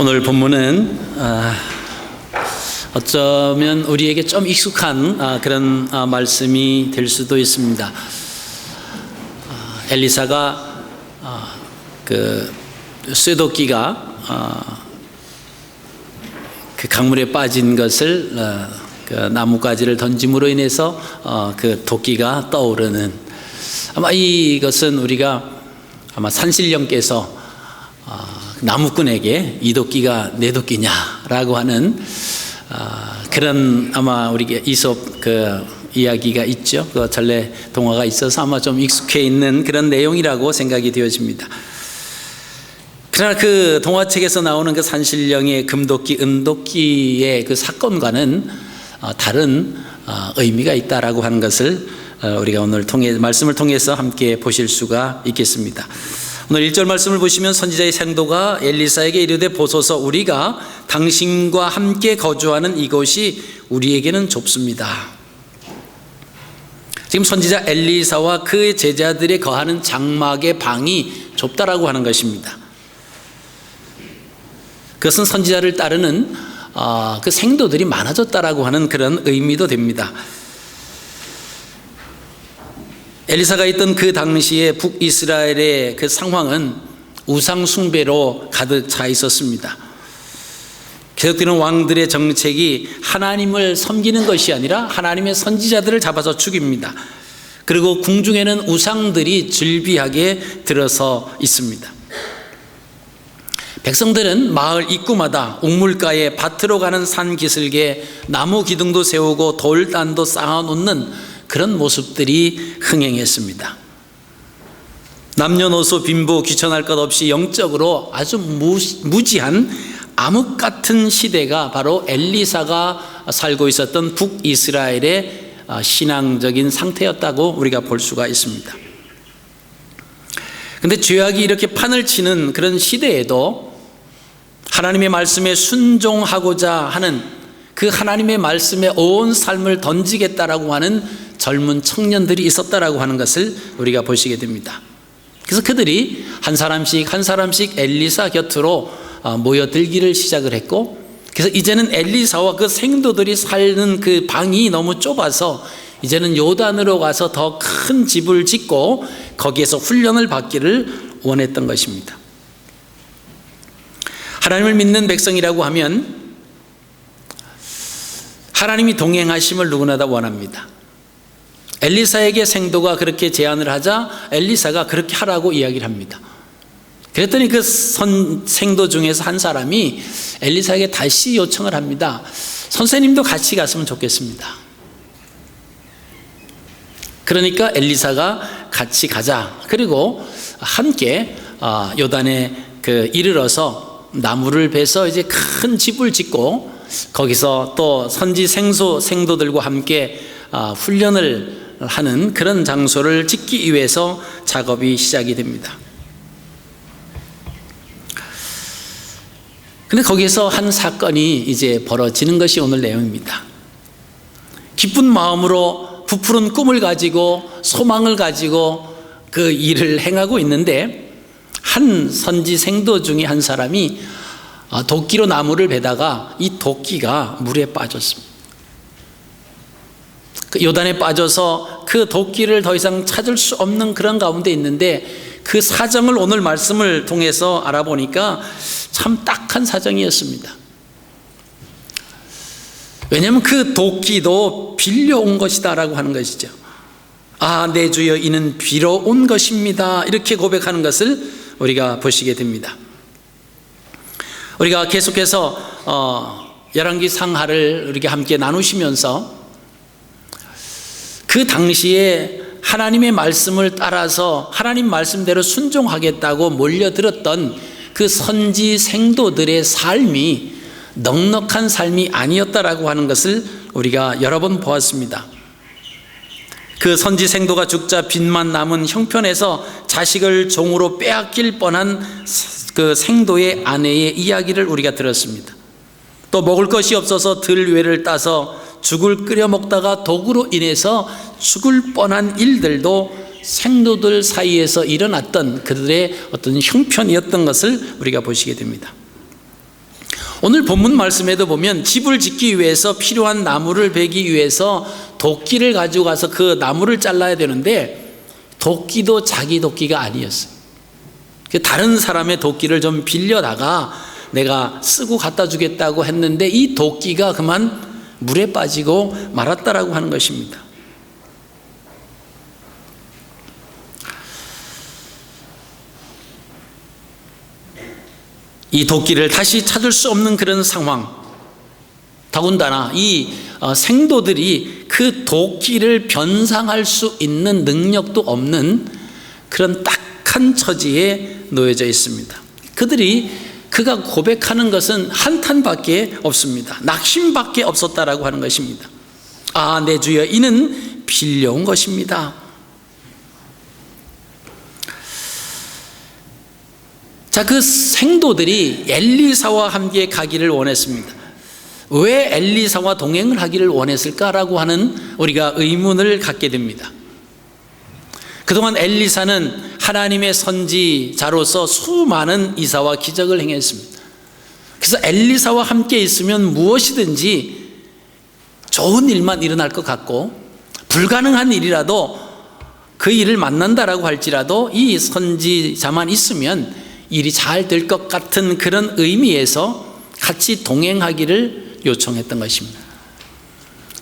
오늘 본문은 어쩌면 우리에게 좀 익숙한 그런 말씀이 될 수도 있습니다. 엘리사가 그 쇠도끼가 그 강물에 빠진 것을 그 나뭇가지를 던짐으로 인해서 그 도끼가 떠오르는, 아마 이것은 우리가 아마 산신령께서 나무꾼에게 이 도끼가 내 도끼냐라고 하는 그런, 아마 우리가 이솝 그 이야기가 있죠. 그 전래 동화가 있어서 아마 좀 익숙해 있는 그런 내용이라고 생각이 되어집니다. 그러나 그 동화책에서 나오는 그 산신령의 금도끼, 은도끼의 그 사건과는 다른 의미가 있다라고 하는 것을 우리가 오늘 말씀을 통해서 함께 보실 수가 있겠습니다. 오늘 1절 말씀을 보시면 선지자의 생도가 엘리사에게 이르되 보소서, 우리가 당신과 함께 거주하는 이곳이 우리에게는 좁습니다. 지금 선지자 엘리사와 그 제자들이 거하는 장막의 방이 좁다라고 하는 것입니다. 그것은 선지자를 따르는 그 생도들이 많아졌다라고 하는 그런 의미도 됩니다. 엘리사가 있던 그 당시에 북이스라엘의 그 상황은 우상 숭배로 가득 차 있었습니다. 계속되는 왕들의 정책이 하나님을 섬기는 것이 아니라 하나님의 선지자들을 잡아서 죽입니다. 그리고 궁중에는 우상들이 즐비하게 들어서 있습니다. 백성들은 마을 입구마다 옥물가에 밭으로 가는 산 기슭에 나무 기둥도 세우고 돌단도 쌓아놓는 그런 모습들이 흥행했습니다. 남녀노소 빈부 귀천할 것 없이 영적으로 아주 무지한 암흑 같은 시대가 바로 엘리사가 살고 있었던 북이스라엘의 신앙적인 상태였다고 우리가 볼 수가 있습니다. 그런데 죄악이 이렇게 판을 치는 그런 시대에도 하나님의 말씀에 순종하고자 하는, 그 하나님의 말씀에 온 삶을 던지겠다라고 하는 젊은 청년들이 있었다라고 하는 것을 우리가 보시게 됩니다. 그래서 그들이 한 사람씩 엘리사 곁으로 모여들기를 시작을 했고, 그래서 이제는 엘리사와 그 생도들이 사는 그 방이 너무 좁아서 이제는 요단으로 가서 더 큰 집을 짓고 거기에서 훈련을 받기를 원했던 것입니다. 하나님을 믿는 백성이라고 하면 하나님이 동행하심을 누구나 다 원합니다. 엘리사에게 생도가 그렇게 제안을 하자 엘리사가 그렇게 하라고 이야기를 합니다. 그랬더니 그 생도 중에서 한 사람이 엘리사에게 다시 요청을 합니다. 선생님도 같이 갔으면 좋겠습니다. 그러니까 엘리사가 같이 가자. 그리고 함께 요단에 이르러서 나무를 베서 이제 큰 집을 짓고 거기서 또 선지 생도들과 함께 훈련을 하는 그런 장소를 짓기 위해서 작업이 시작이 됩니다. 근데 거기에서 한 사건이 이제 벌어지는 것이 오늘 내용입니다. 기쁜 마음으로 부푸른 꿈을 가지고 소망을 가지고 그 일을 행하고 있는데, 한 선지 생도 중에 한 사람이 도끼로 나무를 베다가 이 도끼가 물에 빠졌습니다. 그 요단에 빠져서 그 도끼를 더 이상 찾을 수 없는 그런 가운데 있는데, 그 사정을 오늘 말씀을 통해서 알아보니까 참 딱한 사정이었습니다. 왜냐하면 그 도끼도 빌려온 것이다 라고 하는 것이죠. 내 주여, 이는 빌어온 것입니다, 이렇게 고백하는 것을 우리가 보시게 됩니다. 우리가 계속해서 열왕기 상하를 우리가 함께 나누시면서 그 당시에 하나님의 말씀을 따라서 하나님 말씀대로 순종하겠다고 몰려들었던 그 선지 생도들의 삶이 넉넉한 삶이 아니었다라고 하는 것을 우리가 여러 번 보았습니다. 그 선지 생도가 죽자 빚만 남은 형편에서 자식을 종으로 빼앗길 뻔한 그 생도의 아내의 이야기를 우리가 들었습니다. 또 먹을 것이 없어서 들외를 따서 죽을 끓여 먹다가 독으로 인해서 죽을 뻔한 일들도 생도들 사이에서 일어났던 그들의 어떤 형편이었던 것을 우리가 보시게 됩니다. 오늘 본문 말씀에도 보면 집을 짓기 위해서 필요한 나무를 베기 위해서 도끼를 가지고 가서 그 나무를 잘라야 되는데 도끼도 자기 도끼가 아니었어요. 다른 사람의 도끼를 좀 빌려다가 내가 쓰고 갖다 주겠다고 했는데 이 도끼가 그만 물에 빠지고 말았다라고 하는 것입니다. 이 도끼를 다시 찾을 수 없는 그런 상황, 더군다나 이 생도들이 그 도끼를 변상할 수 있는 능력도 없는 그런 딱한 처지에 놓여져 있습니다. 그가 고백하는 것은 한탄밖에 없습니다. 낙심밖에 없었다라고 하는 것입니다. 아, 내 주여, 이는 빌려온 것입니다. 자, 그 생도들이 엘리사와 함께 가기를 원했습니다. 왜 엘리사와 동행을 하기를 원했을까라고 하는 우리가 의문을 갖게 됩니다. 그동안 엘리사는 하나님의 선지자로서 수많은 이사와 기적을 행했습니다. 그래서 엘리사와 함께 있으면 무엇이든지 좋은 일만 일어날 것 같고, 불가능한 일이라도 그 일을 만난다라고 할지라도 이 선지자만 있으면 일이 잘 될 것 같은 그런 의미에서 같이 동행하기를 요청했던 것입니다.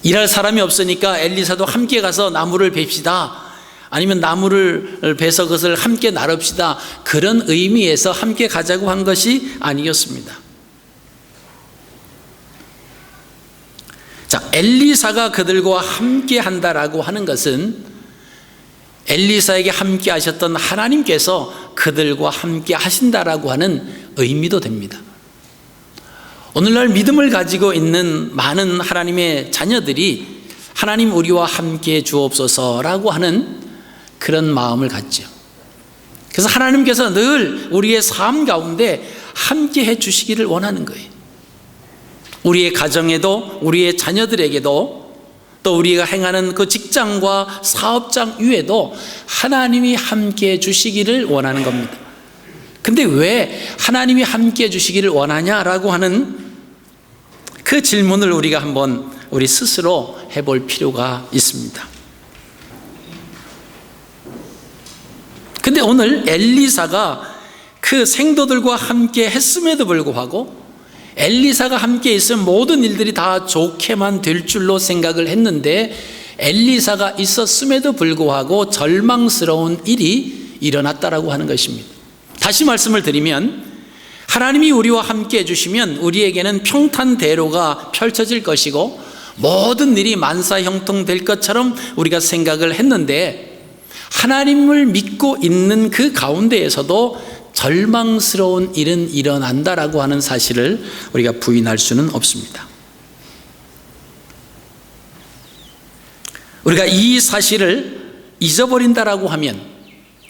일할 사람이 없으니까 엘리사도 함께 가서 나무를 베시다, 아니면 나무를 베서 그것을 함께 나릅시다, 그런 의미에서 함께 가자고 한 것이 아니었습니다. 자, 엘리사가 그들과 함께 한다라고 하는 것은 엘리사에게 함께 하셨던 하나님께서 그들과 함께 하신다라고 하는 의미도 됩니다. 오늘날 믿음을 가지고 있는 많은 하나님의 자녀들이 하나님 우리와 함께 주옵소서라고 하는 그런 마음을 갖죠. 그래서 하나님께서 늘 우리의 삶 가운데 함께 해 주시기를 원하는 거예요. 우리의 가정에도, 우리의 자녀들에게도, 또 우리가 행하는 그 직장과 사업장 위에도 하나님이 함께 해 주시기를 원하는 겁니다. 근데 왜 하나님이 함께 해 주시기를 원하냐라고 하는 그 질문을 우리가 한번 우리 스스로 해볼 필요가 있습니다. 근데 오늘 엘리사가 그 생도들과 함께 했음에도 불구하고 엘리사가 함께 있으면 모든 일들이 다 좋게만 될 줄로 생각을 했는데 엘리사가 있었음에도 불구하고 절망스러운 일이 일어났다라고 하는 것입니다. 다시 말씀을 드리면 하나님이 우리와 함께 해주시면 우리에게는 평탄대로가 펼쳐질 것이고 모든 일이 만사형통될 것처럼 우리가 생각을 했는데 하나님을 믿고 있는 그 가운데에서도 절망스러운 일은 일어난다라고 하는 사실을 우리가 부인할 수는 없습니다. 우리가 이 사실을 잊어버린다라고 하면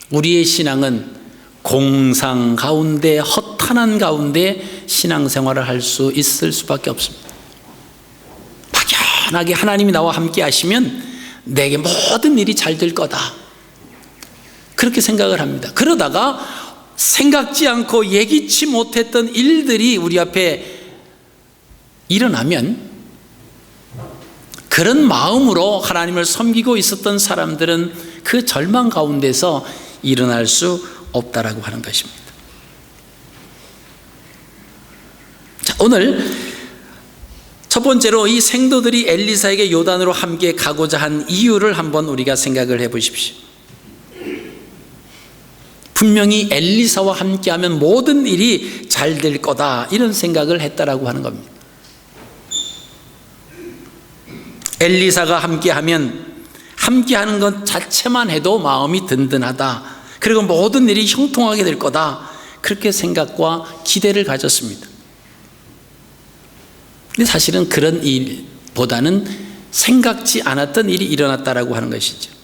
우리의 신앙은 공상 가운데, 허탄한 가운데 신앙생활을 할 수 있을 수밖에 없습니다. 막연하게 하나님이 나와 함께 하시면 내게 모든 일이 잘 될 거다, 그렇게 생각을 합니다. 그러다가 생각지 않고 예기치 못했던 일들이 우리 앞에 일어나면 그런 마음으로 하나님을 섬기고 있었던 사람들은 그 절망 가운데서 일어날 수 없다라고 하는 것입니다. 자, 오늘 첫 번째로 이 생도들이 엘리사에게 요단으로 함께 가고자 한 이유를 한번 우리가 생각을 해 보십시오. 분명히 엘리사와 함께하면 모든 일이 잘 될 거다, 이런 생각을 했다라고 하는 겁니다. 엘리사가 함께하면 함께하는 것 자체만 해도 마음이 든든하다, 그리고 모든 일이 형통하게 될 거다, 그렇게 생각과 기대를 가졌습니다. 근데 사실은 그런 일보다는 생각지 않았던 일이 일어났다라고 하는 것이죠.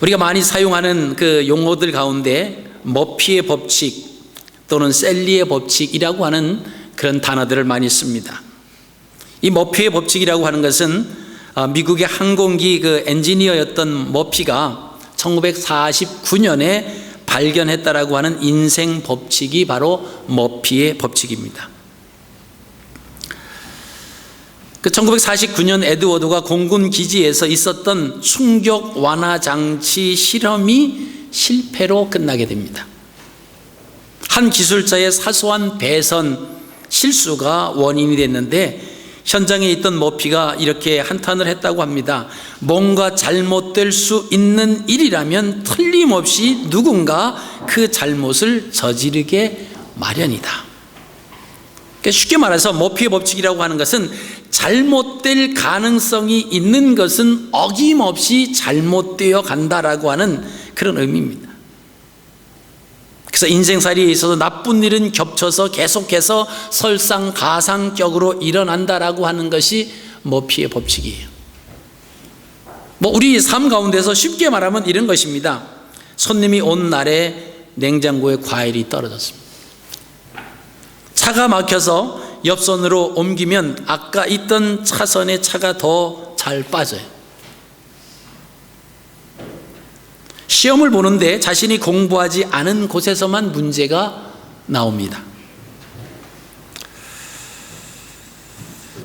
우리가 많이 사용하는 그 용어들 가운데 머피의 법칙 또는 셀리의 법칙이라고 하는 그런 단어들을 많이 씁니다. 이 머피의 법칙이라고 하는 것은 미국의 항공기 그 엔지니어였던 머피가 1949년에 발견했다라고 하는 인생 법칙이 바로 머피의 법칙입니다. 그 1949년 에드워드가 공군 기지에서 있었던 충격 완화 장치 실험이 실패로 끝나게 됩니다. 한 기술자의 사소한 배선 실수가 원인이 됐는데 현장에 있던 머피가 이렇게 한탄을 했다고 합니다. 뭔가 잘못될 수 있는 일이라면 틀림없이 누군가 그 잘못을 저지르게 마련이다. 쉽게 말해서 머피의 법칙이라고 하는 것은 잘못될 가능성이 있는 것은 어김없이 잘못되어 간다라고 하는 그런 의미입니다. 그래서 인생살이에 있어서 나쁜 일은 겹쳐서 계속해서 설상가상격으로 일어난다라고 하는 것이 머피의 법칙이에요. 우리 삶 가운데서 쉽게 말하면 이런 것입니다. 손님이 온 날에 냉장고에 과일이 떨어졌습니다. 차가 막혀서 옆선으로 옮기면 아까 있던 차선에 차가 더 잘 빠져요. 시험을 보는데 자신이 공부하지 않은 곳에서만 문제가 나옵니다.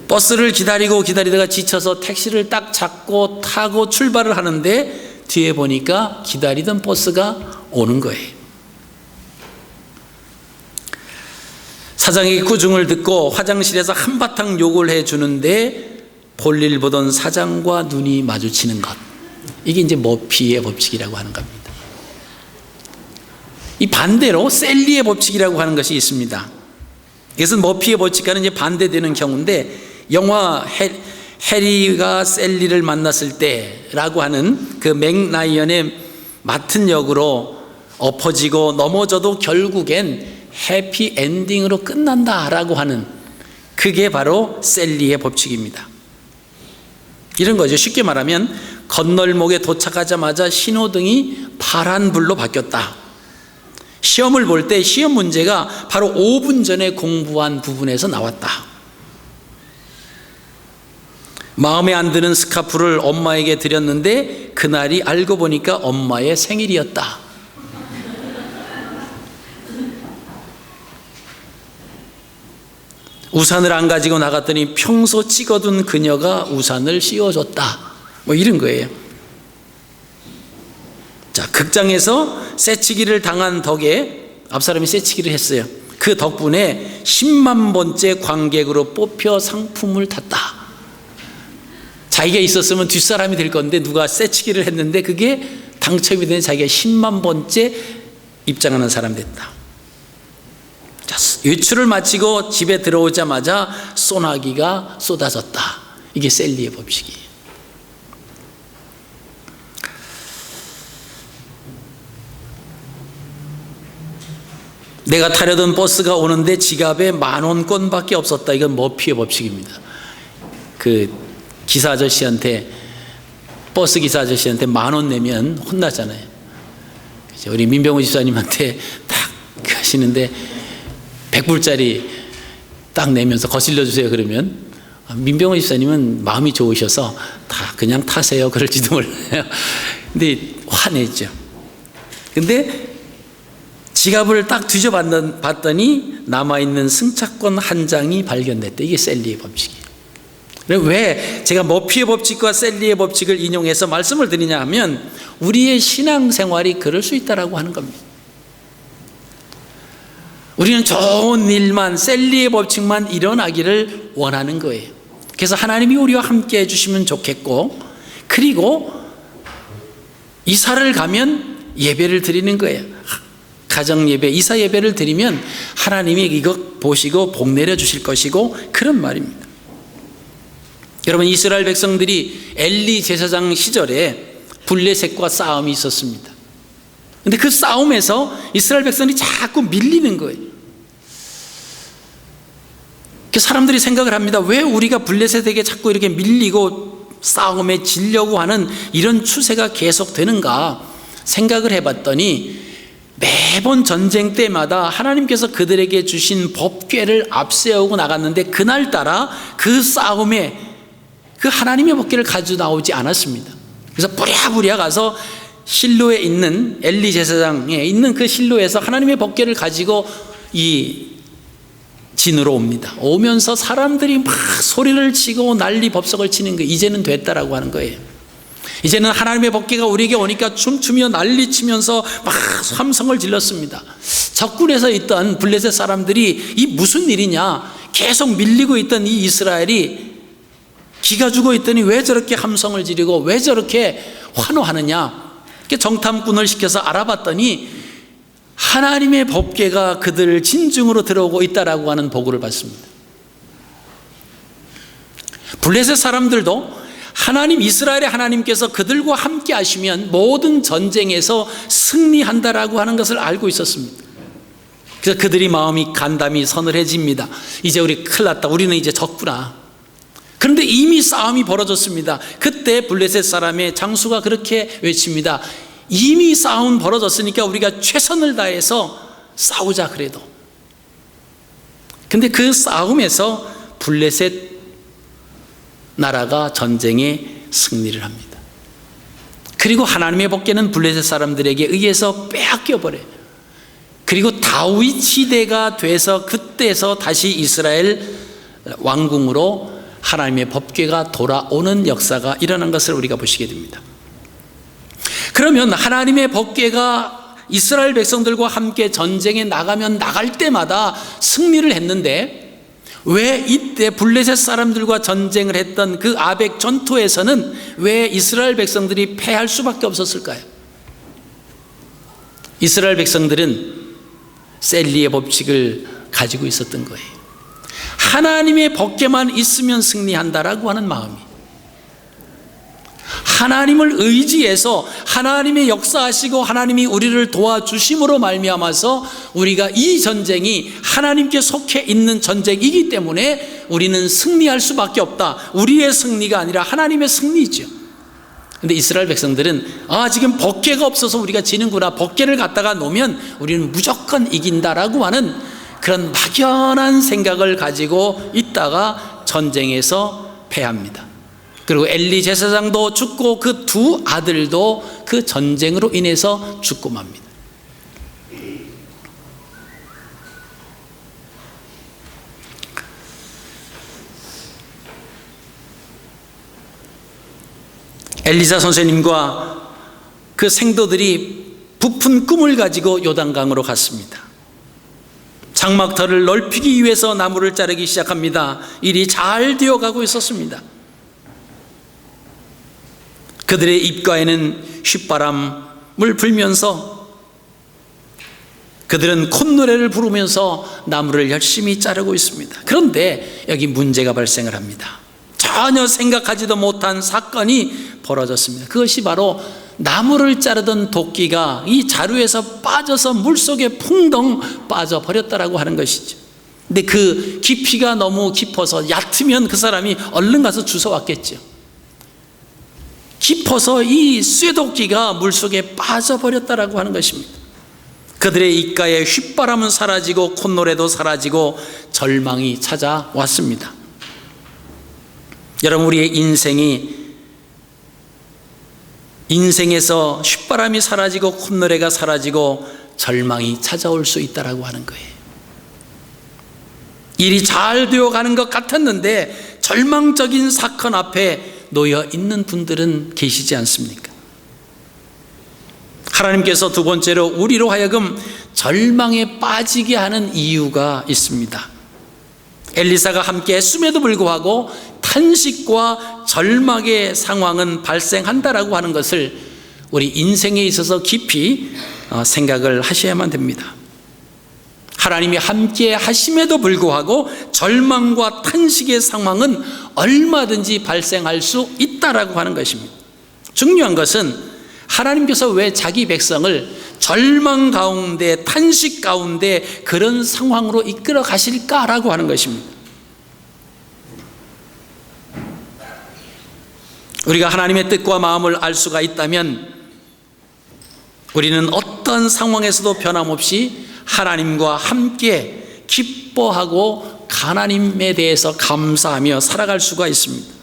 버스를 기다리다가 지쳐서 택시를 딱 잡고 타고 출발을 하는데 뒤에 보니까 기다리던 버스가 오는 거예요. 사장에게 꾸중을 듣고 화장실에서 한바탕 욕을 해주는데 볼일 보던 사장과 눈이 마주치는 것, 이게 이제 머피의 법칙이라고 하는 겁니다. 이 반대로 셀리의 법칙이라고 하는 것이 있습니다. 이것은 머피의 법칙과는 이제 반대되는 경우인데, 영화 해리가 셀리를 만났을 때라고 하는 그 맥라이언의 맡은 역으로 엎어지고 넘어져도 결국엔 해피 엔딩으로 끝난다라고 하는, 그게 바로 셀리의 법칙입니다. 이런 거죠. 쉽게 말하면 건널목에 도착하자마자 신호등이 파란불로 바뀌었다. 시험을 볼 때 시험 문제가 바로 5분 전에 공부한 부분에서 나왔다. 마음에 안 드는 스카프를 엄마에게 드렸는데 그날이 알고 보니까 엄마의 생일이었다. 우산을 안 가지고 나갔더니 평소 찍어둔 그녀가 우산을 씌워줬다. 이런 거예요. 자, 극장에서 새치기를 당한 덕에 앞사람이 새치기를 했어요. 그 덕분에 10만 번째 관객으로 뽑혀 상품을 탔다. 자기가 있었으면 뒷사람이 될 건데 누가 새치기를 했는데 그게 당첨이 되는, 자기가 10만 번째 입장하는 사람 됐다. 자, 외출을 마치고 집에 들어오자마자 소나기가 쏟아졌다. 이게 셀리의 법칙이에요. 내가 타려던 버스가 오는데 지갑에 10,000원권밖에 없었다. 이건 머피의 법칙입니다. 그 기사 아저씨한테, 버스 기사 아저씨한테 10,000원 내면 혼나잖아요. 우리 민병호 집사님한테 딱 하시는데 100불짜리 딱 내면서 거슬려 주세요 그러면 민병호 집사님은 마음이 좋으셔서 다 그냥 타세요 그럴지도 몰라요. 근데 화내죠. 근데 지갑을 딱 뒤져봤더니 남아있는 승차권 한 장이 발견됐대. 이게 셀리의 법칙이에요. 왜 제가 머피의 법칙과 셀리의 법칙을 인용해서 말씀을 드리냐 하면, 우리의 신앙생활이 그럴 수 있다라고 하는 겁니다. 우리는 좋은 일만, 셀리의 법칙만 일어나기를 원하는 거예요. 그래서 하나님이 우리와 함께 해주시면 좋겠고, 그리고 이사를 가면 예배를 드리는 거예요. 가정 예배, 이사 예배를 드리면 하나님이 이거 보시고 복 내려 주실 것이고, 그런 말입니다. 여러분, 이스라엘 백성들이 엘리 제사장 시절에 블레셋과 싸움이 있었습니다. 근데 그 싸움에서 이스라엘 백성들이 자꾸 밀리는 거예요. 사람들이 생각을 합니다. 왜 우리가 블레셋에게 자꾸 이렇게 밀리고 싸움에 지려고 하는 이런 추세가 계속되는가 생각을 해봤더니, 매번 전쟁 때마다 하나님께서 그들에게 주신 법궤를 앞세우고 나갔는데 그날따라 그 싸움에 그 하나님의 법궤를 가지고 나오지 않았습니다. 그래서 부랴부랴 가서 실로에 있는, 엘리 제사장에 있는 그 실로에서 하나님의 법궤를 가지고 이 진으로 옵니다. 오면서 사람들이 막 소리를 치고 난리 법석을 치는 거, 이제는 됐다라고 하는 거예요. 이제는 하나님의 법궤가 우리에게 오니까 춤추며 난리치면서 막 함성을 질렀습니다. 적군에서 있던 블레셋 사람들이 이 무슨 일이냐, 계속 밀리고 있던 이 이스라엘이 기가 죽어 있더니 왜 저렇게 함성을 지르고 왜 저렇게 환호하느냐, 정탐꾼을 시켜서 알아봤더니 하나님의 법궤가 그들 진중으로 들어오고 있다라고 하는 보고를 받습니다. 블레셋 사람들도 하나님, 이스라엘의 하나님께서 그들과 함께 하시면 모든 전쟁에서 승리한다라고 하는 것을 알고 있었습니다. 그래서 그들이 마음이 간담이 서늘해집니다. 이제 우리 큰일 났다, 우리는 이제 졌구나. 그런데 이미 싸움이 벌어졌습니다. 그때 블레셋 사람의 장수가 그렇게 외칩니다. 이미 싸움 벌어졌으니까 우리가 최선을 다해서 싸우자. 그래도 근데 그 싸움에서 블레셋 나라가 전쟁에 승리를 합니다. 그리고 하나님의 법궤는 블레셋 사람들에게 의해서 빼앗겨 버려요. 그리고 다윗 시대가 돼서 그때서 다시 이스라엘 왕궁으로 하나님의 법궤가 돌아오는 역사가 일어난 것을 우리가 보시게 됩니다. 그러면 하나님의 법궤가 이스라엘 백성들과 함께 전쟁에 나가면 나갈 때마다 승리를 했는데, 왜 이때 블레셋 사람들과 전쟁을 했던 그 아벡 전투에서는 왜 이스라엘 백성들이 패할 수밖에 없었을까요? 이스라엘 백성들은 셀리의 법칙을 가지고 있었던 거예요. 하나님의 법궤만 있으면 승리한다라고 하는 마음이, 하나님을 의지해서 하나님의 역사하시고 하나님이 우리를 도와주심으로 말미암아서 우리가 이 전쟁이 하나님께 속해 있는 전쟁이기 때문에 우리는 승리할 수밖에 없다. 우리의 승리가 아니라 하나님의 승리죠. 그런데 이스라엘 백성들은 지금 법궤가 없어서 우리가 지는구나, 법궤를 갖다가 놓으면 우리는 무조건 이긴다라고 하는 그런 막연한 생각을 가지고 있다가 전쟁에서 패합니다. 그리고 엘리 제사장도 죽고 그 두 아들도 그 전쟁으로 인해서 죽고 맙니다. 엘리사 선생님과 그 생도들이 부푼 꿈을 가지고 요단강으로 갔습니다. 장막터를 넓히기 위해서 나무를 자르기 시작합니다. 일이 잘 되어가고 있었습니다. 그들의 입가에는 휘바람을 불면서 그들은 콧노래를 부르면서 나무를 열심히 자르고 있습니다. 그런데 여기 문제가 발생을 합니다. 전혀 생각하지도 못한 사건이 벌어졌습니다. 그것이 바로 나무를 자르던 도끼가 이 자루에서 빠져서 물속에 풍덩 빠져버렸다라고 하는 것이죠. 근데 그 깊이가 너무 깊어서 얕으면 그 사람이 얼른 가서 주워왔겠죠. 깊어서 이 쇠도끼가 물속에 빠져버렸다라고 하는 것입니다. 그들의 입가에 휘바람은 사라지고 콧노래도 사라지고 절망이 찾아왔습니다. 여러분, 우리의 인생에서 휘바람이 사라지고 콧노래가 사라지고 절망이 찾아올 수 있다라고 하는 거예요. 일이 잘 되어가는 것 같았는데 절망적인 사건 앞에 놓여 있는 분들은 계시지 않습니까? 하나님께서 두 번째로 우리로 하여금 절망에 빠지게 하는 이유가 있습니다. 엘리사가 함께 했음에도 불구하고 탄식과 절망의 상황은 발생한다라고 하는 것을 우리 인생에 있어서 깊이 생각을 하셔야만 됩니다. 하나님이 함께 하심에도 불구하고 절망과 탄식의 상황은 얼마든지 발생할 수 있다라고 하는 것입니다. 중요한 것은 하나님께서 왜 자기 백성을 절망 가운데, 탄식 가운데 그런 상황으로 이끌어 가실까라고 하는 것입니다. 우리가 하나님의 뜻과 마음을 알 수가 있다면 우리는 어떤 상황에서도 변함없이 하나님과 함께 기뻐하고 하나님에 대해서 감사하며 살아갈 수가 있습니다.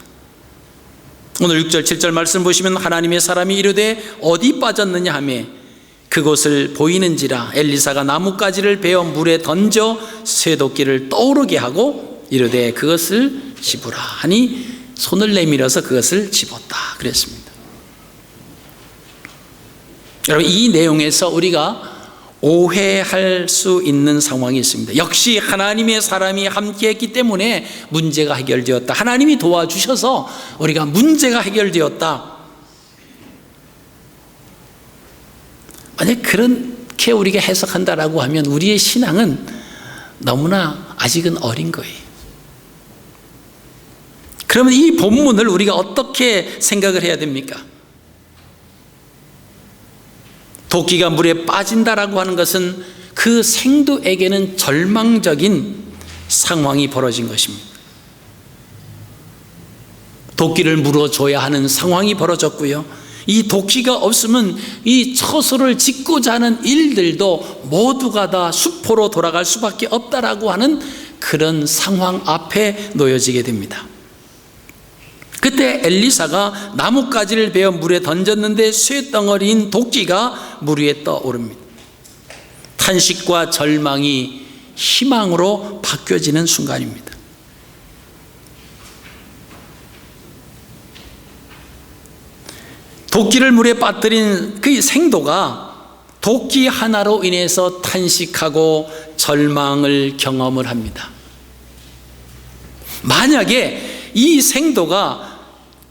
오늘 6절 7절 말씀 보시면 하나님의 사람이 이르되 어디 빠졌느냐 하매 그곳을 보이는지라 엘리사가 나뭇가지를 베어 물에 던져 쇠도끼를 떠오르게 하고 이르되 그것을 집으라 하니 손을 내밀어서 그것을 집었다 그랬습니다. 여러분, 이 내용에서 우리가 오해할 수 있는 상황이 있습니다. 역시 하나님의 사람이 함께했기 때문에 문제가 해결되었다. 하나님이 도와주셔서 우리가 문제가 해결되었다. 만약 그렇게 우리가 해석한다라고 하면 우리의 신앙은 너무나 아직은 어린 거예요. 그러면 이 본문을 우리가 어떻게 생각을 해야 됩니까? 도끼가 물에 빠진다라고 하는 것은 그 생도에게는 절망적인 상황이 벌어진 것입니다. 도끼를 물어줘야 하는 상황이 벌어졌고요, 이 도끼가 없으면 이 처소를 짓고자 하는 일들도 모두가 다 수포로 돌아갈 수밖에 없다라고 하는 그런 상황 앞에 놓여지게 됩니다. 그때 엘리사가 나뭇가지를 베어 물에 던졌는데 쇠덩어리인 도끼가 물 위에 떠오릅니다. 탄식과 절망이 희망으로 바뀌어지는 순간입니다. 도끼를 물에 빠뜨린 그 생도가 도끼 하나로 인해서 탄식하고 절망을 경험을 합니다. 만약에 이 생도가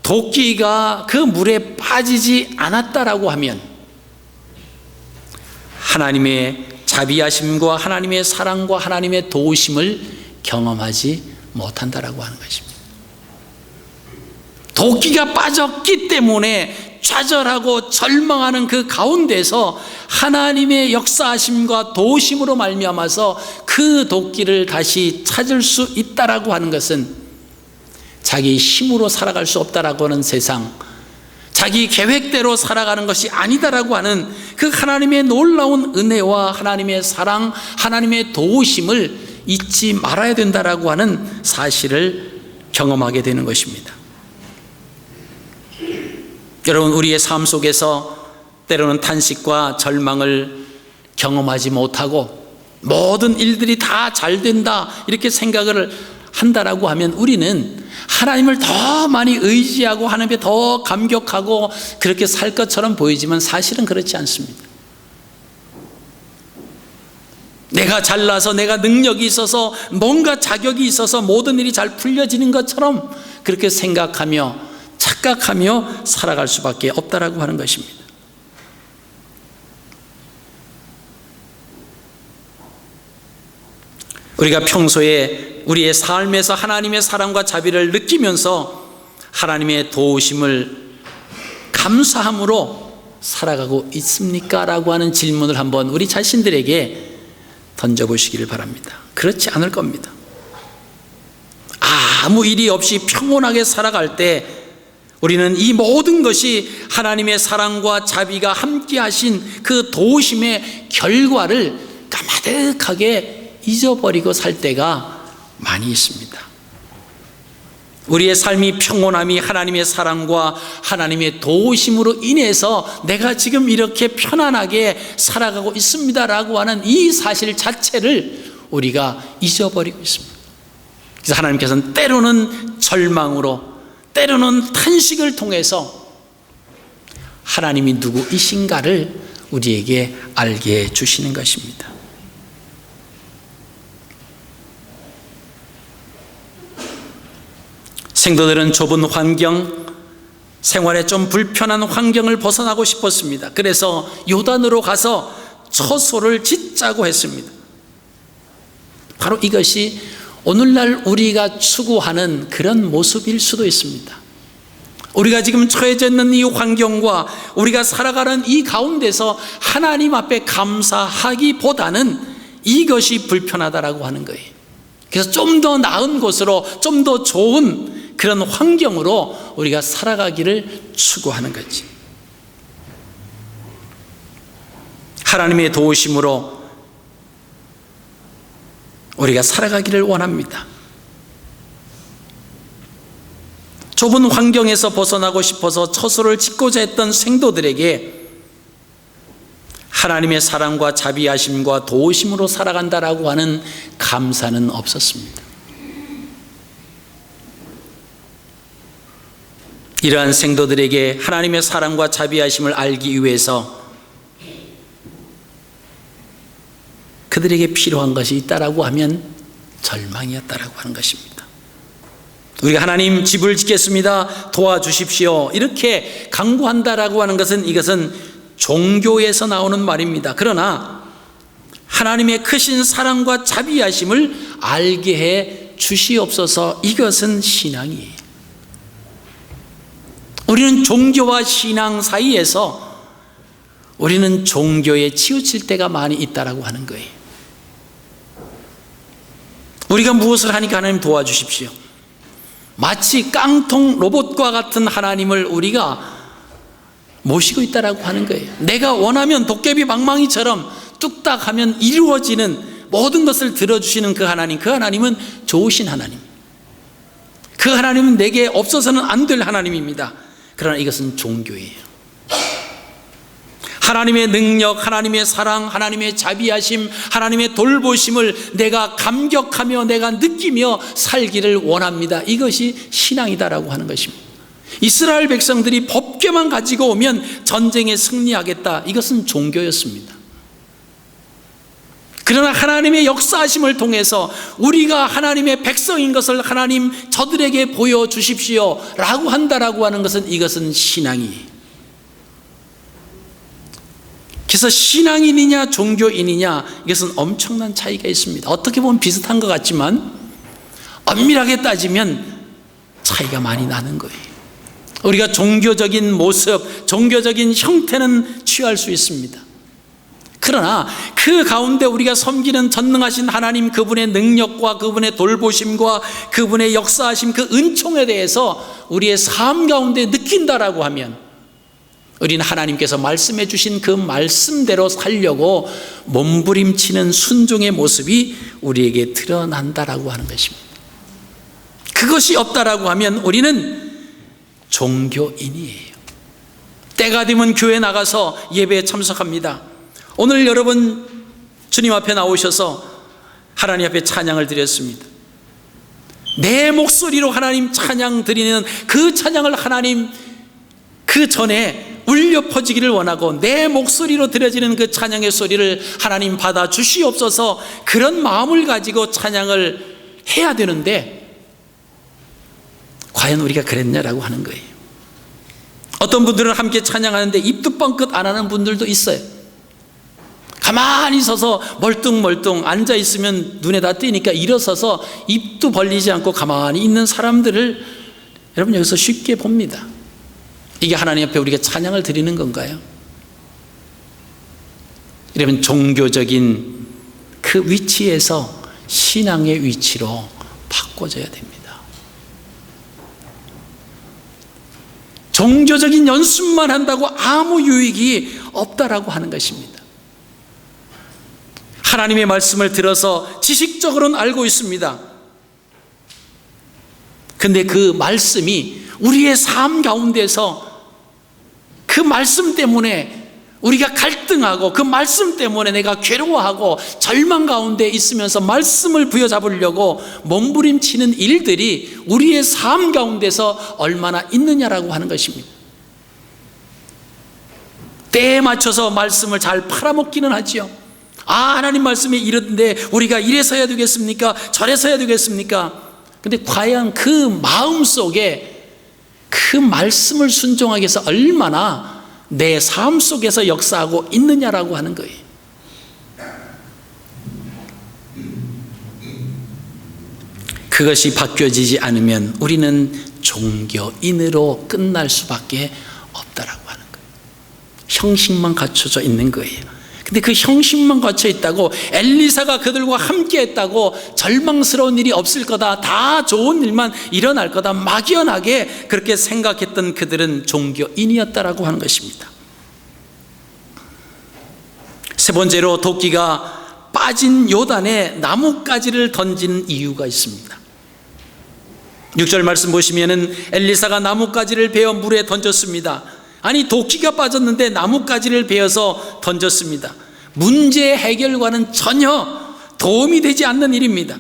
도끼가 그 물에 빠지지 않았다라고 하면 하나님의 자비하심과 하나님의 사랑과 하나님의 도우심을 경험하지 못한다라고 하는 것입니다. 도끼가 빠졌기 때문에 좌절하고 절망하는 그 가운데서 하나님의 역사하심과 도우심으로 말미암아서 그 도끼를 다시 찾을 수 있다라고 하는 것은 자기 힘으로 살아갈 수 없다라고 하는 세상, 자기 계획대로 살아가는 것이 아니다라고 하는 그 하나님의 놀라운 은혜와 하나님의 사랑, 하나님의 도우심을 잊지 말아야 된다라고 하는 사실을 경험하게 되는 것입니다. 여러분, 우리의 삶 속에서 때로는 탄식과 절망을 경험하지 못하고 모든 일들이 다 잘 된다 이렇게 생각을 한다라고 하면 우리는 하나님을 더 많이 의지하고 하나님께 더 감격하고 그렇게 살 것처럼 보이지만 사실은 그렇지 않습니다. 내가 잘나서 내가 능력이 있어서 뭔가 자격이 있어서 모든 일이 잘 풀려지는 것처럼 그렇게 생각하며 착각하며 살아갈 수밖에 없다라고 하는 것입니다. 우리가 평소에 우리의 삶에서 하나님의 사랑과 자비를 느끼면서 하나님의 도우심을 감사함으로 살아가고 있습니까? 라고 하는 질문을 한번 우리 자신들에게 던져보시기를 바랍니다. 그렇지 않을 겁니다. 아무 일이 없이 평온하게 살아갈 때 우리는 이 모든 것이 하나님의 사랑과 자비가 함께 하신 그 도우심의 결과를 까마득하게 잊어버리고 살 때가 많이 있습니다. 우리의 삶이 평온함이 하나님의 사랑과 하나님의 도우심으로 인해서 내가 지금 이렇게 편안하게 살아가고 있습니다라고 하는 이 사실 자체를 우리가 잊어버리고 있습니다. 그래서 하나님께서는 때로는 절망으로, 때로는 탄식을 통해서 하나님이 누구이신가를 우리에게 알게 해주시는 것입니다. 생도들은 좁은 환경, 생활에 좀 불편한 환경을 벗어나고 싶었습니다. 그래서 요단으로 가서 처소를 짓자고 했습니다. 바로 이것이 오늘날 우리가 추구하는 그런 모습일 수도 있습니다. 우리가 지금 처해져 있는 이 환경과 우리가 살아가는 이 가운데서 하나님 앞에 감사하기보다는 이것이 불편하다라고 하는 거예요. 그래서 좀 더 나은 곳으로, 좀 더 좋은 그런 환경으로 우리가 살아가기를 추구하는 거지. 하나님의 도우심으로 우리가 살아가기를 원합니다. 좁은 환경에서 벗어나고 싶어서 처소를 짓고자 했던 생도들에게 하나님의 사랑과 자비하심과 도우심으로 살아간다라고 하는 감사는 없었습니다. 이러한 생도들에게 하나님의 사랑과 자비하심을 알기 위해서 그들에게 필요한 것이 있다라고 하면 절망이었다라고 하는 것입니다. 우리가 하나님 집을 짓겠습니다, 도와주십시오, 이렇게 강구한다라고 하는 것은 이것은 종교에서 나오는 말입니다. 그러나 하나님의 크신 사랑과 자비하심을 알게 해 주시옵소서, 이것은 신앙이에요. 우리는 종교와 신앙 사이에서 우리는 종교에 치우칠 때가 많이 있다라고 하는 거예요. 우리가 무엇을 하니까 하나님 도와주십시오. 마치 깡통 로봇과 같은 하나님을 우리가 모시고 있다라고 하는 거예요. 내가 원하면 도깨비 방망이처럼 뚝딱 하면 이루어지는 모든 것을 들어주시는 그 하나님은 좋으신 하나님. 그 하나님은 내게 없어서는 안 될 하나님입니다. 그러나 이것은 종교예요. 하나님의 능력, 하나님의 사랑, 하나님의 자비하심, 하나님의 돌보심을 내가 감격하며 내가 느끼며 살기를 원합니다. 이것이 신앙이다라고 하는 것입니다. 이스라엘 백성들이 법궤만 가지고 오면 전쟁에 승리하겠다, 이것은 종교였습니다. 그러나 하나님의 역사하심을 통해서 우리가 하나님의 백성인 것을 하나님 저들에게 보여주십시오 라고 한다라고 하는 것은 이것은 신앙이에요. 그래서 신앙인이냐 종교인이냐, 이것은 엄청난 차이가 있습니다. 어떻게 보면 비슷한 것 같지만 엄밀하게 따지면 차이가 많이 나는 거예요. 우리가 종교적인 모습, 종교적인 형태는 취할 수 있습니다. 그러나 그 가운데 우리가 섬기는 전능하신 하나님, 그분의 능력과 그분의 돌보심과 그분의 역사하심, 그 은총에 대해서 우리의 삶 가운데 느낀다라고 하면 우리는 하나님께서 말씀해 주신 그 말씀대로 살려고 몸부림치는 순종의 모습이 우리에게 드러난다라고 하는 것입니다. 그것이 없다라고 하면 우리는 종교인이에요. 때가 되면 교회 나가서 예배에 참석합니다. 오늘 여러분 주님 앞에 나오셔서 하나님 앞에 찬양을 드렸습니다. 내 목소리로 하나님 찬양 드리는 그 찬양을 하나님 그 전에 울려 퍼지기를 원하고, 내 목소리로 드려지는 그 찬양의 소리를 하나님 받아 주시옵소서, 그런 마음을 가지고 찬양을 해야 되는데 과연 우리가 그랬냐라고 하는 거예요. 어떤 분들은 함께 찬양하는데 입도 뻥끗 안 하는 분들도 있어요. 가만히 서서 멀뚱멀뚱 앉아 있으면 눈에 다 띄니까 일어서서 입도 벌리지 않고 가만히 있는 사람들을 여러분 여기서 쉽게 봅니다. 이게 하나님 앞에 우리가 찬양을 드리는 건가요? 이러면 종교적인 그 위치에서 신앙의 위치로 바꿔줘야 됩니다. 종교적인 연습만 한다고 아무 유익이 없다라고 하는 것입니다. 하나님의 말씀을 들어서 지식적으로는 알고 있습니다. 근데 그 말씀이 우리의 삶 가운데서 그 말씀 때문에 우리가 갈등하고, 그 말씀 때문에 내가 괴로워하고 절망 가운데 있으면서 말씀을 부여잡으려고 몸부림치는 일들이 우리의 삶 가운데서 얼마나 있느냐라고 하는 것입니다. 때에 맞춰서 말씀을 잘 팔아먹기는 하지요. 하나님 말씀이 이런데 우리가 이래서 해야 되겠습니까? 저래서 해야 되겠습니까? 근데 과연 그 마음 속에 그 말씀을 순종하기 위해서 얼마나 내 삶 속에서 역사하고 있느냐라고 하는 거예요. 그것이 바뀌어지지 않으면 우리는 종교인으로 끝날 수밖에 없다라고 하는 거예요. 형식만 갖춰져 있는 거예요. 근데 그 형식만 갖춰 있다고 엘리사가 그들과 함께 했다고 절망스러운 일이 없을 거다, 다 좋은 일만 일어날 거다, 막연하게 그렇게 생각했던 그들은 종교인이었다라고 하는 것입니다. 세 번째로 도끼가 빠진 요단에 나뭇가지를 던진 이유가 있습니다. 6절 말씀 보시면은 엘리사가 나뭇가지를 베어 물에 던졌습니다. 아니, 도끼가 빠졌는데 나뭇가지를 베어서 던졌습니다. 문제 해결과는 전혀 도움이 되지 않는 일입니다.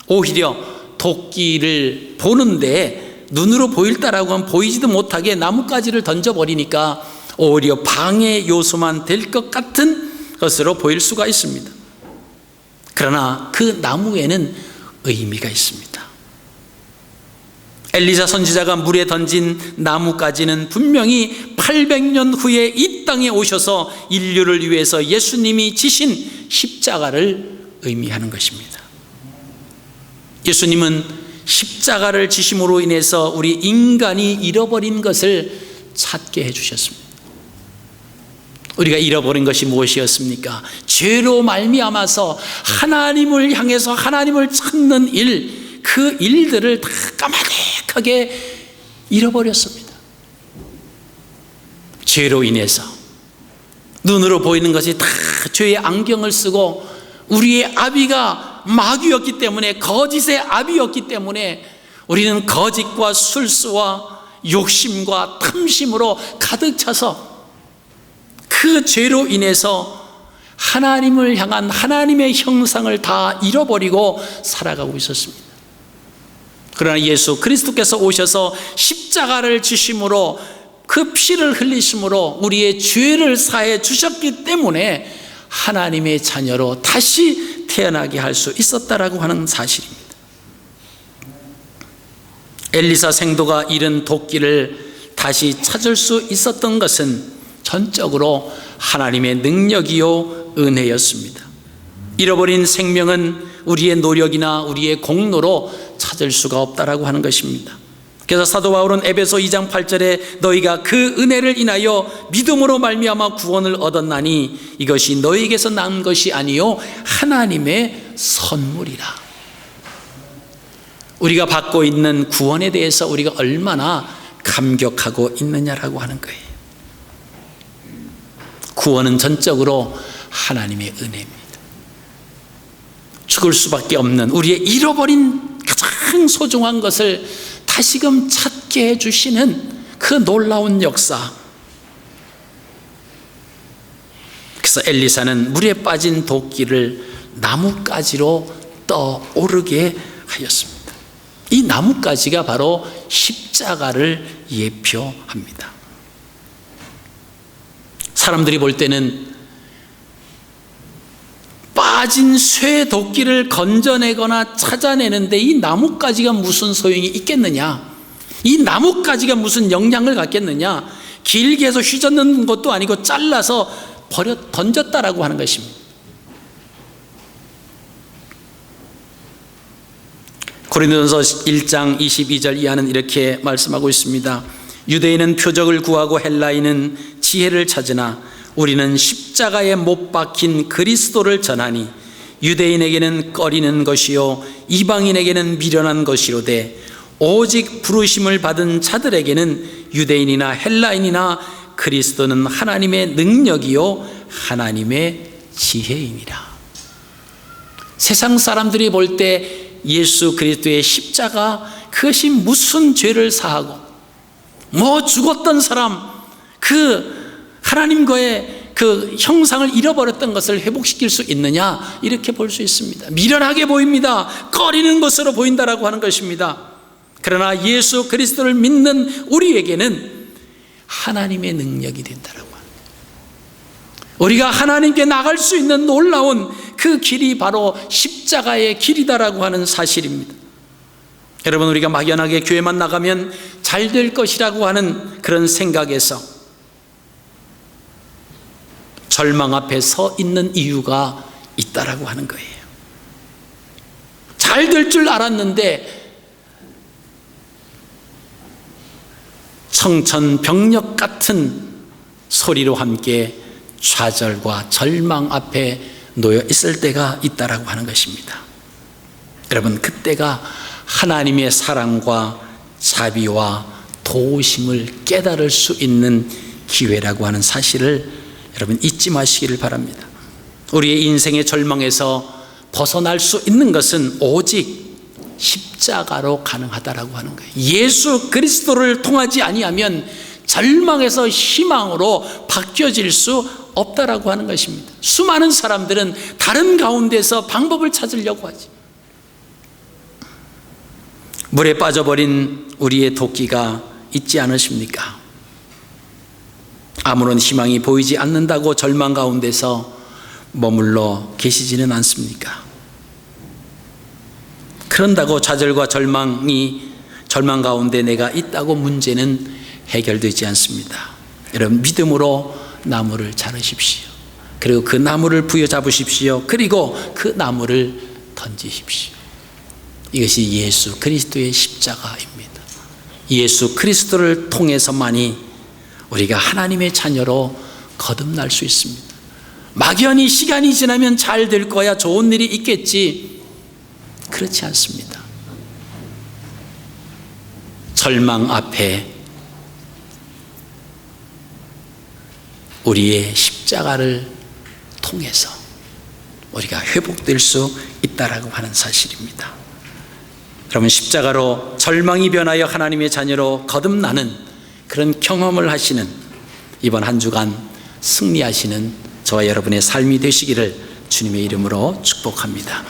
오히려 도끼를 보는데 눈으로 보일다라고 하면 보이지도 못하게 나뭇가지를 던져버리니까 오히려 방해 요소만 될 것 같은 것으로 보일 수가 있습니다. 그러나 그 나무에는 의미가 있습니다. 엘리사 선지자가 물에 던진 나무까지는 분명히 800년 후에 이 땅에 오셔서 인류를 위해서 예수님이 지신 십자가를 의미하는 것입니다. 예수님은 십자가를 지심으로 인해서 우리 인간이 잃어버린 것을 찾게 해주셨습니다. 우리가 잃어버린 것이 무엇이었습니까? 죄로 말미암아서 하나님을 향해서 하나님을 찾는 일, 그 일들을 다 까마득하게 잃어버렸습니다. 죄로 인해서 눈으로 보이는 것이 다 죄의 안경을 쓰고 우리의 아비가 마귀였기 때문에, 거짓의 아비였기 때문에 우리는 거짓과 술수와 욕심과 탐심으로 가득 차서 그 죄로 인해서 하나님을 향한 하나님의 형상을 다 잃어버리고 살아가고 있었습니다. 그러나 예수 그리스도께서 오셔서 십자가를 지심으로, 그 피를 흘리심으로 우리의 죄를 사해 주셨기 때문에 하나님의 자녀로 다시 태어나게 할 수 있었다라고 하는 사실입니다. 엘리사 생도가 잃은 도끼를 다시 찾을 수 있었던 것은 전적으로 하나님의 능력이요 은혜였습니다. 잃어버린 생명은 우리의 노력이나 우리의 공로로 찾을 수가 없다라고 하는 것입니다. 그래서 사도 바울은 에베소 2장 8절에 너희가 그 은혜를 인하여 믿음으로 말미암아 구원을 얻었나니 이것이 너희에게서 난 것이 아니요 하나님의 선물이라. 우리가 받고 있는 구원에 대해서 우리가 얼마나 감격하고 있느냐라고 하는 거예요. 구원은 전적으로 하나님의 은혜입니다. 죽을 수밖에 없는 우리의 잃어버린 가장 소중한 것을 다시금 찾게 해주시는 그 놀라운 역사. 그래서 엘리사는 물에 빠진 도끼를 나뭇가지로 떠오르게 하였습니다. 이 나뭇가지가 바로 십자가를 예표합니다. 사람들이 볼 때는 빠진 쇠 도끼를 건져내거나 찾아내는데 이 나뭇가지가 무슨 소용이 있겠느냐, 이 나뭇가지가 무슨 영향을 갖겠느냐, 길게 해서 휘젓는 것도 아니고 잘라서 던졌다라고 하는 것입니다. 고린도전서 1장 22절 이하는 이렇게 말씀하고 있습니다. 유대인은 표적을 구하고 헬라인은 지혜를 찾으나 우리는 십자가에 못 박힌 그리스도를 전하니 유대인에게는 꺼리는 것이요 이방인에게는 미련한 것이로되 오직 부르심을 받은 자들에게는 유대인이나 헬라인이나 그리스도는 하나님의 능력이요 하나님의 지혜이니라. 세상 사람들이 볼 때 예수 그리스도의 십자가, 그것이 무슨 죄를 사하고 뭐 죽었던 사람, 그 하나님과의 그 형상을 잃어버렸던 것을 회복시킬 수 있느냐, 이렇게 볼 수 있습니다. 미련하게 보입니다. 꺼리는 것으로 보인다라고 하는 것입니다. 그러나 예수 그리스도를 믿는 우리에게는 하나님의 능력이 된다라고 합니다. 우리가 하나님께 나갈 수 있는 놀라운 그 길이 바로 십자가의 길이다라고 하는 사실입니다. 여러분, 우리가 막연하게 교회만 나가면 잘 될 것이라고 하는 그런 생각에서 절망 앞에 서 있는 이유가 있다라고 하는 거예요. 잘 될 줄 알았는데 청천벽력 같은 소리로 함께 좌절과 절망 앞에 놓여 있을 때가 있다라고 하는 것입니다. 여러분, 그때가 하나님의 사랑과 자비와 도우심을 깨달을 수 있는 기회라고 하는 사실을 여러분 잊지 마시기를 바랍니다. 우리의 인생의 절망에서 벗어날 수 있는 것은 오직 십자가로 가능하다라고 하는 거예요. 예수 그리스도를 통하지 아니하면 절망에서 희망으로 바뀌어질 수 없다라고 하는 것입니다. 수많은 사람들은 다른 가운데서 방법을 찾으려고 하지. 물에 빠져버린 우리의 도끼가 있지 않으십니까? 아무런 희망이 보이지 않는다고 절망 가운데서 머물러 계시지는 않습니까? 그런다고 좌절과 절망 가운데 내가 있다고 문제는 해결되지 않습니다. 여러분, 믿음으로 나무를 자르십시오. 그리고 그 나무를 부여잡으십시오. 그리고 그 나무를 던지십시오. 이것이 예수 그리스도의 십자가입니다. 예수 그리스도를 통해서만이 우리가 하나님의 자녀로 거듭날 수 있습니다. 막연히 시간이 지나면 잘 될 거야, 좋은 일이 있겠지, 그렇지 않습니다. 절망 앞에 우리의 십자가를 통해서 우리가 회복될 수 있다라고 하는 사실입니다. 여러분, 십자가로 절망이 변하여 하나님의 자녀로 거듭나는 그런 경험을 하시는 이번 한 주간 승리하시는 저와 여러분의 삶이 되시기를 주님의 이름으로 축복합니다.